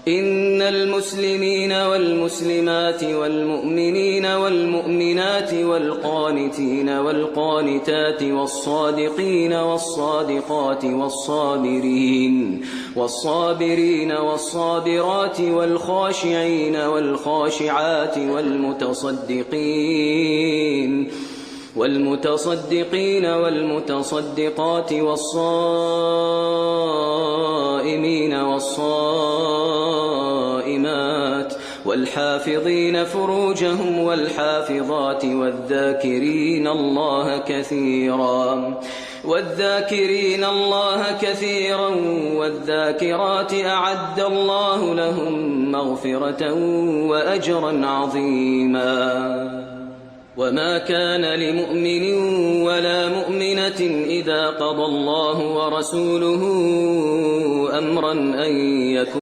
إن المسلمين والمسلمات والمؤمنين والمؤمنات والقانتين والقانتات والصادقين والصادقات والصابرين والصابرات والخاشعين والخاشعات والمتصدقين والمتصدقات والصائمين والصائمات والحافظين فروجهم والحافظات والذاكرين الله كثيرا والذاكرات أعد الله لهم مغفرة وأجرا عظيما. وما كان لمؤمن ولا مؤمنة إذا قضى الله ورسوله أمرا أن